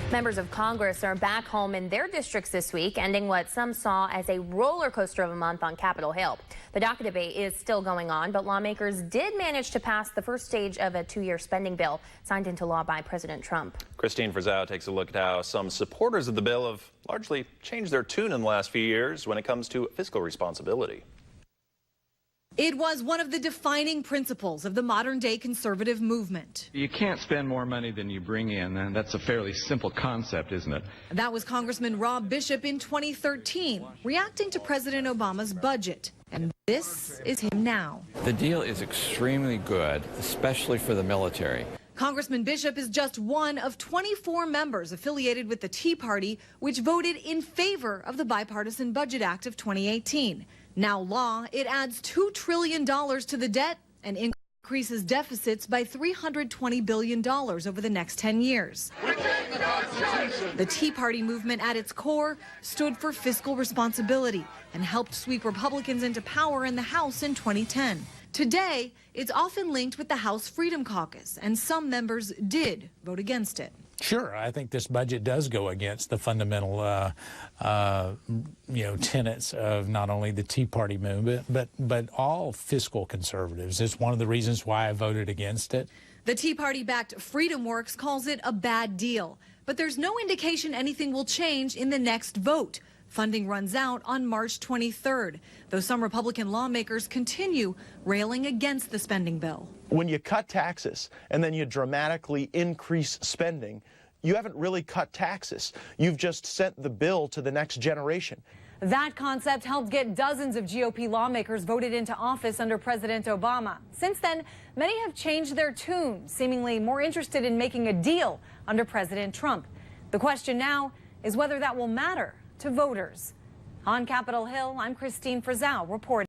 Members of Congress are back home in their districts this week, ending what some saw as a roller coaster of a month on Capitol Hill. The DACA debate is still going on, but lawmakers did manage to pass the first stage of a 2-year spending bill signed into law by President Trump. Christine Frizzau takes a look at how some supporters of the bill have largely changed their tune in the last few years when it comes to fiscal responsibility. It was one of the defining principles of the modern-day conservative movement. You can't spend more money than you bring in, and that's a fairly simple concept, isn't it? That was Congressman Rob Bishop in 2013, reacting to President Obama's budget. And this is him now. The deal is extremely good, especially for the military. Congressman Bishop is just one of 24 members affiliated with the Tea Party, which voted in favor of the Bipartisan Budget Act of 2018. Now law, it adds $2 trillion to the debt and increases deficits by $320 billion over the next 10 years. The Tea Party movement at its core stood for fiscal responsibility and helped sweep Republicans into power in the House in 2010. Today, it's often linked with the House Freedom Caucus, and some members did vote against it. Sure, I think this budget does go against the fundamental, tenets of not only the Tea Party movement, but all fiscal conservatives. It's one of the reasons why I voted against it. The Tea Party-backed Freedom Works calls it a bad deal, but there's no indication anything will change in the next vote. Funding runs out on March 23rd, though some Republican lawmakers continue railing against the spending bill. When you cut taxes and then you dramatically increase spending, you haven't really cut taxes. You've just sent the bill to the next generation. That concept helped get dozens of GOP lawmakers voted into office under President Obama. Since then, many have changed their tune, seemingly more interested in making a deal under President Trump. The question now is whether that will matter to voters. On Capitol Hill, I'm Christine Frizzau reporting.